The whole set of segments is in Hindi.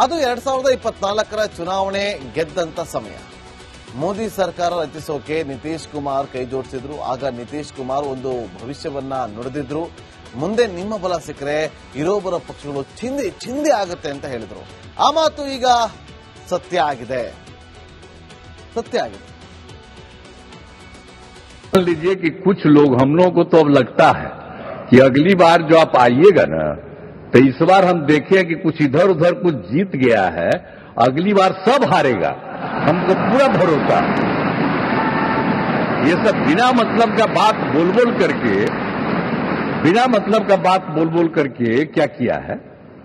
ಅದು 2024ರ ಚುನಾವಣೆ ಗೆದ್ದಂತ ಸಮಯ. ಮೋದಿ ಸರ್ಕಾರ ರಚಿಸೋಕೆ ನಿತೀಶ್ ಕುಮಾರ್ ಕೈ ಜೋಡಿಸಿದ್ರು. ಆಗ ನಿತೀಶ್ ಕುಮಾರ್ ಒಂದು ಭವಿಷ್ಯವನ್ನ ನುಡಿದಿದ್ರು. ಮುಂದೆ ನಿಮ್ಮ ಬಲ ಸಿಕ್ಕರೆ ಇರೋಬರ ಪಕ್ಷಗಳು ಚಿಂದಿ ಆಗುತ್ತೆ ಅಂತ ಹೇಳಿದ್ರು. ಆ ಮಾತು ಈಗ ಸತ್ಯ ಆಗಿದೆ. मान लीजिए कि कुछ लोग हम लोगों को तो अब लगता है कि अगली बार जो आप आइएगा ना, तो इस बार हम देखें कि कुछ इधर उधर कुछ जीत गया है, अगली बार सब हारेगा, हमको पूरा भरोसा है। ये सब बिना मतलब का बात बोल बोल करके क्या किया है?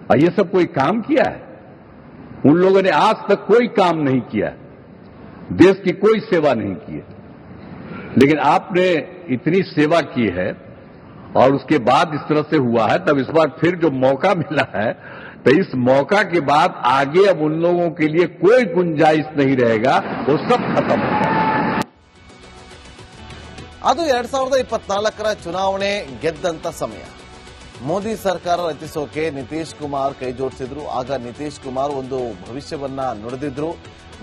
और ये सब कोई काम किया है? उन लोगों ने आज तक कोई काम नहीं किया, देश की कोई सेवा नहीं की है। लेकिन आपने इतनी सेवा की है और उसके बाद इस तरह से हुआ है, तब इस बार फिर जो मौका मिला है, तो इस मौका के बाद आगे अब उन लोगों के लिए कोई गुंजाइश नहीं रहेगा, वो सब खत्म हो जाएगा। ಅದು 2024ರ ಚುನಾವಣೆ ಗೆದ್ದಂತ ಸಮಯ. ಮೋದಿ ಸರ್ಕಾರ ರಚಿಸೋಕೆ ನಿತೀಶ್ ಕುಮಾರ್ ಕೈ ಜೋಡಿಸಿದ್ರು. ಆಗ ನಿತೀಶ್ ಕುಮಾರ್ ಒಂದು ಭವಿಷ್ಯವನ್ನ ನುಡಿದಿದ್ರು.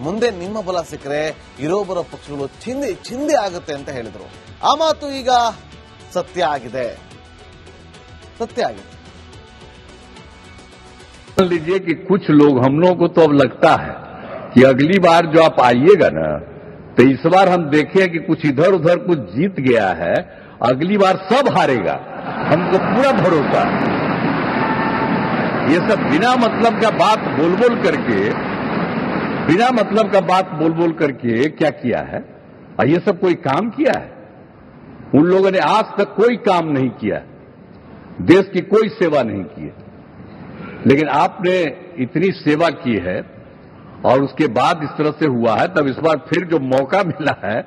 ಮುಂದೆ ನಿಮ್ಮ ಬಲ ಸಿಕ್ಕರೆ ಇರೋಬರ ಪಕ್ಷಗಳು ಚಿಂದಿ ಆಗುತ್ತೆ ಅಂತ ಹೇಳಿದ್ರು. ಆ ಮಾತು ಈಗ ಸತ್ಯ ಆಗಿದೆ. मान लीजिए कि कुछ लोग हम लोगों को तो अब लगता है कि अगली बार जो आप आइएगा ना, तो इस बार हम देखें कि कुछ इधर उधर कुछ जीत गया है, अगली बार सब हारेगा, हमको पूरा भरोसा है। ये सब बिना मतलब का बात बोल बोल करके क्या किया है? और ये सब कोई काम किया है? उन लोगों ने आज तक कोई काम नहीं किया, देश की कोई सेवा नहीं की है। लेकिन आपने इतनी सेवा की है और उसके बाद इस तरह से हुआ है, तब इस बार फिर जो मौका मिला है,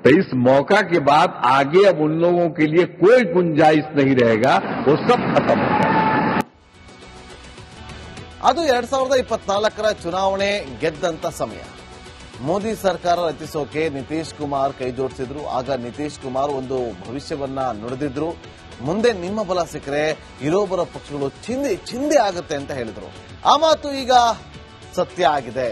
तो इस मौका के बाद आगे अब उन लोगों के लिए कोई गुंजाइश नहीं रहेगा, वो सब खत्म हो जाएगा। ಅದು 2024ರ ಚುನಾವಣೆ ಗೆದ್ದಂತ ಸಮಯ. ಮೋದಿ ಸರ್ಕಾರ ರಚಿಸೋಕೆ ನಿತೀಶ್ ಕುಮಾರ್ ಕೈ ಜೋಡಿಸಿದ್ರು. ಆಗ ನಿತೀಶ್ ಕುಮಾರ್ ಒಂದು ಭವಿಷ್ಯವನ್ನ ನುಡಿದಿದ್ರು. ಮುಂದೆ ನಿಮ್ಮ ಬಲ ಸಿಕ್ಕರೆ ಇರೋಬರ ಪಕ್ಷಗಳು ಚಿಂದಿ ಆಗುತ್ತೆ ಅಂತ ಹೇಳಿದ್ರು. ಆ ಮಾತು ಈಗ ಸತ್ಯ ಆಗಿದೆ.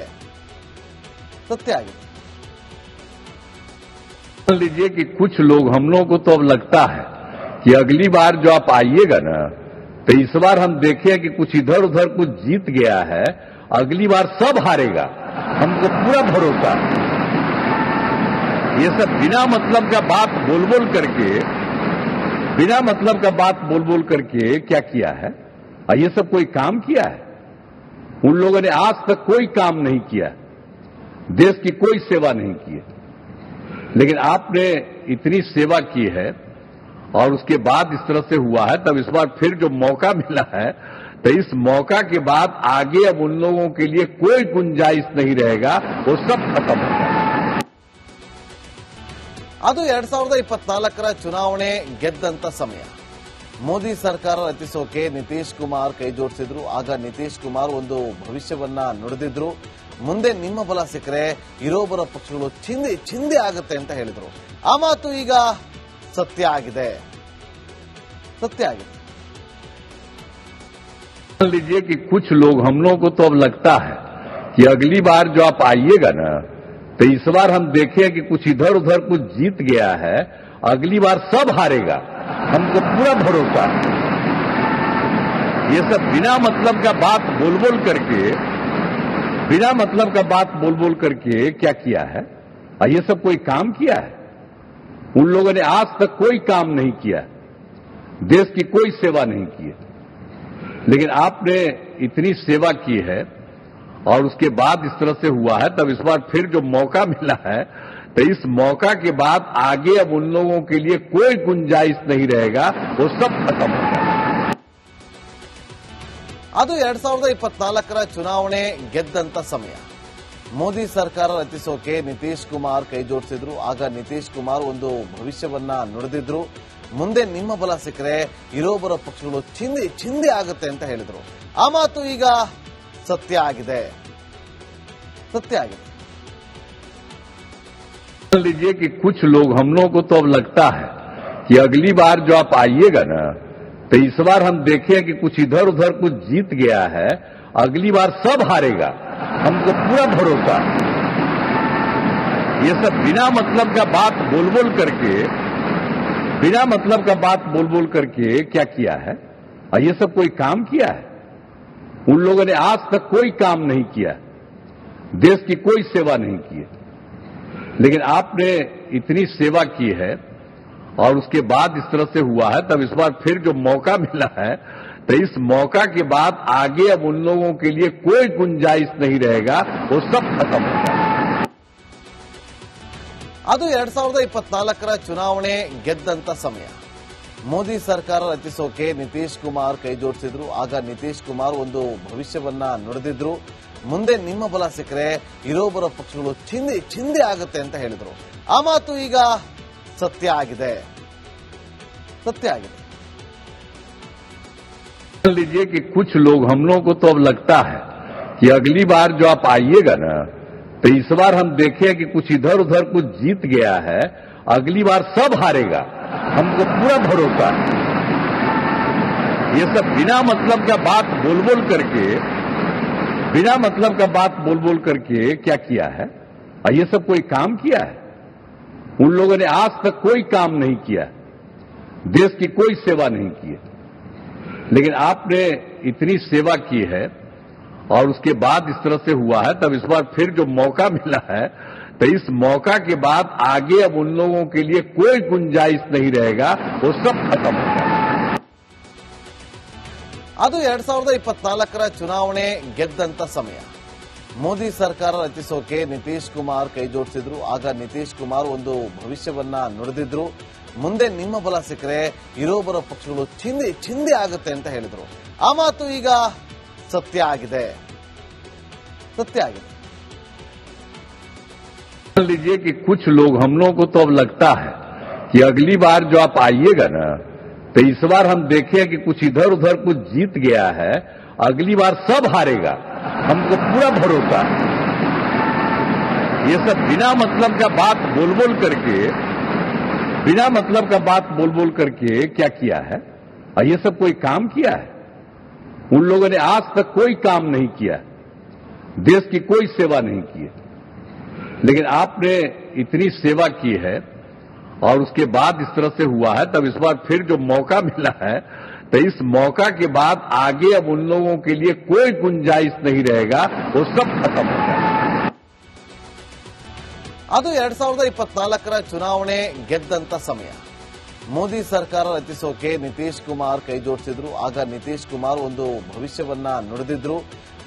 मान लीजिए कि कुछ लोग हम लोगों को तो अब लगता है कि अगली बार जो आप आइएगा ना, तो इस बार हम देखें कि कुछ इधर उधर कुछ जीत गया है, अगली बार सब हारेगा, हमको पूरा भरोसा है। ये सब बिना मतलब का बात बोल बोल करके क्या किया है? और ये सब कोई काम किया है? उन लोगों ने आज तक कोई काम नहीं किया, देश की कोई सेवा नहीं की है। लेकिन आपने इतनी सेवा की है और उसके बाद इस तरह से हुआ है, तब इस बार फिर जो मौका मिला है, तो इस मौका के बाद आगे अब उन लोगों के लिए कोई गुंजाइश नहीं रहेगा, वो सब खत्म हो जाएगा। ಅದು 2024ರ ಚುನಾವಣೆ ಗೆದ್ದಂತ ಸಮಯ. ಮೋದಿ ಸರ್ಕಾರ ರಚಿಸೋಕೆ ನಿತೀಶ್ ಕುಮಾರ್ ಕೈ ಜೋಡಿಸಿದ್ರು. ಆಗ ನಿತೀಶ್ ಕುಮಾರ್ ಒಂದು ಭವಿಷ್ಯವನ್ನ ನುಡಿದಿದ್ರು. ಮುಂದೆ ನಿಮ್ಮ ಬಲ ಸಿಕ್ಕರೆ ಇರೋಬರ ಪಕ್ಷಗಳು ಚಿಂದಿ ಆಗುತ್ತೆ ಅಂತ ಹೇಳಿದ್ರು. ಆ ಮಾತು ಈಗ ಸತ್ಯ ಆಗಿದೆ. मान लीजिए कि कुछ लोग हम लोगों को तो अब लगता है कि अगली बार जो आप आइएगा ना, तो इस बार हम देखें कि कुछ इधर उधर कुछ जीत गया है, अगली बार सब हारेगा, हमको पूरा भरोसा है। ये सब बिना मतलब का बात बोल बोल करके क्या किया है? और ये सब कोई काम किया है? उन लोगों ने आज तक कोई काम नहीं किया, देश की कोई सेवा नहीं की है। लेकिन आपने इतनी सेवा की है और उसके बाद इस तरह से हुआ है, तब इस बार फिर जो मौका मिला है, तो इस मौका के बाद आगे अब उन लोगों के लिए कोई गुंजाइश नहीं रहेगा, वो सब खत्म हो जाएगा। ಅದು 2024ರ ಚುನಾವಣೆ ಗೆದ್ದಂತ ಸಮಯ. ಮೋದಿ ಸರ್ಕಾರ ರಚಿಸೋಕೆ ನಿತೀಶ್ ಕುಮಾರ್ ಕೈ ಜೋಡಿಸಿದ್ರು. ಆಗ ನಿತೀಶ್ ಕುಮಾರ್ ಒಂದು ಭವಿಷ್ಯವನ್ನ ನುಡಿದಿದ್ರು. ಮುಂದೆ ನಿಮ್ಮ ಬಲ ಸಿಕ್ಕರೆ ಇರೋಬರ ಪಕ್ಷಗಳು ಚಿಂದಿ ಆಗುತ್ತೆ ಅಂತ ಹೇಳಿದ್ರು. ಆ ಮಾತು ಈಗ ಸತ್ಯ ಆಗಿದೆ. मान लीजिए कि कुछ लोग हम लोगों को तो अब लगता है कि अगली बार जो आप आइएगा ना, तो इस बार हम देखें कि कुछ इधर उधर कुछ जीत गया है, अगली बार सब हारेगा, हमको पूरा भरोसा है। ये सब बिना मतलब का बात बोल बोल करके क्या किया है? और ये सब कोई काम किया है? उन लोगों ने आज तक कोई काम नहीं किया, देश की कोई सेवा नहीं की है। लेकिन आपने इतनी सेवा की है और उसके बाद इस तरह से हुआ है, तब इस बार फिर जो मौका मिला है, तो इस मौका के बाद आगे अब उन लोगों के लिए कोई गुंजाइश नहीं रहेगा, वो सब खत्म हो जाएगा। ಅದು 2024 ಚುನಾವಣೆ ಗೆದ್ದಂತ ಸಮಯ. ಮೋದಿ ಸರ್ಕಾರ ರಚಿಸೋಕೆ ನಿತೀಶ್ ಕುಮಾರ್ ಕೈ ಜೋಡಿಸಿದ್ರು. ಆಗ ನಿತೀಶ್ ಕುಮಾರ್ ಒಂದು ಭವಿಷ್ಯವನ್ನ ನುಡಿದಿದ್ರು. ಮುಂದೆ ನಿಮ್ಮ ಬಲ ಸಿಕ್ಕರೆ ಇರೋಬರ ಪಕ್ಷಗಳು ಚಿಂದಿ ಆಗುತ್ತೆ ಅಂತ ಹೇಳಿದ್ರು. ಆ ಮಾತು ಈಗ ಸತ್ಯ ಆಗಿದೆ. मान लीजिए कि कुछ लोग, हम लोगों को तो अब लगता है कि अगली बार जो आप आइएगा ना, तो इस बार हम देखें कि कुछ इधर उधर कुछ जीत गया है, अगली बार सब हारेगा, हमको पूरा भरोसा है। ये सब बिना मतलब का बात बोल बोल करके क्या किया है? और ये सब कोई काम किया है? उन लोगों ने आज तक कोई काम नहीं किया, देश की कोई सेवा नहीं की है। लेकिन आपने इतनी सेवा की है और उसके बाद इस तरह से हुआ है, तब इस बार फिर जो मौका मिला है, तो इस मौका के बाद आगे अब उन लोगों के लिए कोई गुंजाइश नहीं रहेगा, वो सब खत्म हो जाएगा। ಅದು 2024 ಚುನಾವಣೆ ಗೆದ್ದಂತ ಸಮಯ. ಮೋದಿ ಸರ್ಕಾರ ರಚಿಸೋಕೆ ನಿತೀಶ್ ಕುಮಾರ್ ಕೈ ಜೋಡಿಸಿದ್ರು. ಆಗ ನಿತೀಶ್ ಕುಮಾರ್ ಒಂದು ಭವಿಷ್ಯವನ್ನ ನುಡಿದಿದ್ರು. ಮುಂದೆ ನಿಮ್ಮ ಬಲ ಸಿಕ್ಕರೆ ಇರೋಬರ ಪಕ್ಷಗಳು ಚಿಂದಿ ಆಗುತ್ತೆ ಅಂತ ಹೇಳಿದ್ರು. ಆ ಮಾತು ಈಗ ಸತ್ಯ ಆಗಿದೆ. मान लीजिए कि कुछ लोग, हम लोगों को तो अब लगता है कि अगली बार जो आप आइएगा ना, तो इस बार हम देखें कि कुछ इधर उधर कुछ जीत गया है, अगली बार सब हारेगा, हमको पूरा भरोसा है। ये सब बिना मतलब का बात बोल बोल करके क्या किया है? और ये सब कोई काम किया है? उन लोगों ने आज तक कोई काम नहीं किया, देश की कोई सेवा नहीं की है। लेकिन आपने इतनी सेवा की है और उसके बाद इस तरह से हुआ है, तब इस बार फिर जो मौका मिला है, तो इस मौका के बाद आगे अब उन लोगों के लिए कोई गुंजाइश नहीं रहेगा, वो सब खत्म हो जाएगा। ಅದು 2024 ಚುನಾವಣೆ ಗೆದ್ದಂತ ಸಮಯ. ಮೋದಿ ಸರ್ಕಾರ ರಚಿಸೋಕೆ ನಿತೀಶ್ ಕುಮಾರ್ ಕೈ ಜೋಡಿಸಿದ್ರು. ಆಗ ನಿತೀಶ್ ಕುಮಾರ್ ಒಂದು ಭವಿಷ್ಯವನ್ನ ನುಡಿದಿದ್ರು.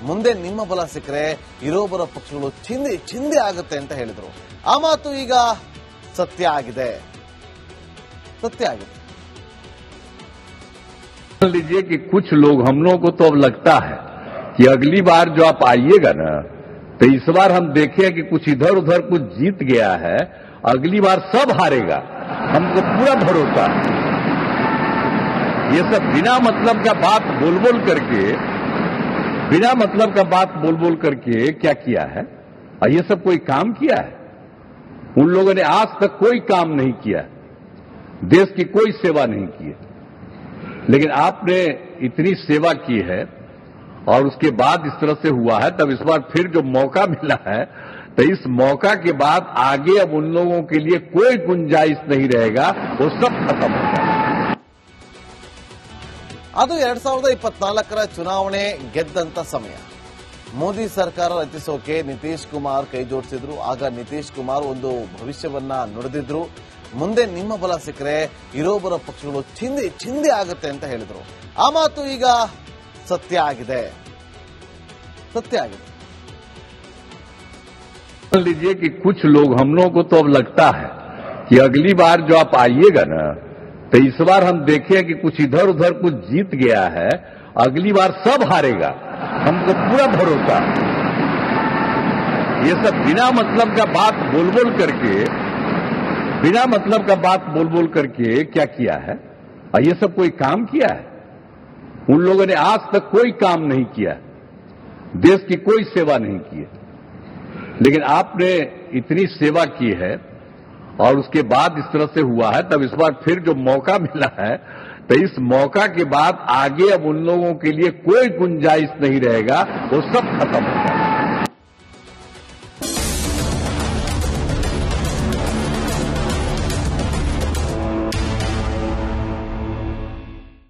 ಮುಂದೆ ನಿಮ್ಮ ಬಲ ಸಿಕ್ಕರೆ ಇರೋಬರ ಪಕ್ಷಗಳು ಚಿಂದಿ ಆಗುತ್ತೆ ಅಂತ ಹೇಳಿದ್ರು. ಆ ಮಾತು ಈಗ ಸತ್ಯ ಆಗಿದೆ. मान लीजिए कि कुछ लोग, हम लोगों को तो अब लगता है कि अगली बार जो आप आइएगा ना, तो इस बार हम देखें कि कुछ इधर उधर कुछ जीत गया है, अगली बार सब हारेगा, हमको पूरा भरोसा है। ये सब बिना मतलब का बात बोल बोल करके क्या किया है? और ये सब कोई काम किया है? उन लोगों ने आज तक कोई काम नहीं किया, देश की कोई सेवा नहीं की है। लेकिन आपने इतनी सेवा की है और उसके बाद इस तरह से हुआ है, तब इस बार फिर जो मौका मिला है, तो इस मौका के बाद आगे अब उन लोगों के लिए कोई गुंजाइश नहीं रहेगा, वो सब खत्म हो जाएगा। ಅದು 2024 ಚುನಾವಣೆ ಗೆದ್ದಂತ ಸಮಯ. ಮೋದಿ ಸರ್ಕಾರ ರಚಿಸೋಕೆ ನಿತೀಶ್ ಕುಮಾರ್ ಕೈ ಜೋಡಿಸಿದ್ರು. ಆಗ ನಿತೀಶ್ ಕುಮಾರ್ ಒಂದು ಭವಿಷ್ಯವನ್ನ ನುಡಿದಿದ್ರು. ಮುಂದೆ ನಿಮ್ಮ ಬಲ ಸಿಕ್ಕರೆ ಇರೋಬರ ಪಕ್ಷಗಳು ಚಿಂದಿ ಆಗುತ್ತೆ ಅಂತ ಹೇಳಿದ್ರು. ಆ ಮಾತು ಈಗ ಸತ್ಯ ಆಗಿದೆ. मान लीजिए कि कुछ लोग, हम लोगों को तो अब लगता है कि अगली बार जो आप आइएगा ना, तो इस बार हम देखें कि कुछ इधर उधर कुछ जीत गया है, अगली बार सब हारेगा, हमको पूरा भरोसा है। ये सब बिना मतलब का बात बोल बोल करके क्या किया है? और ये सब कोई काम किया है? उन लोगों ने आज तक कोई काम नहीं किया, देश की कोई सेवा नहीं की है। लेकिन आपने इतनी सेवा की है और उसके बाद इस तरह से हुआ है, तब इस बार फिर जो मौका मिला है, तो तो इस मौका के बाद आगे अब उन लोगों के लिए कोई गुंजाइश नहीं रहेगा, वो सब खत्म हो जाएगा।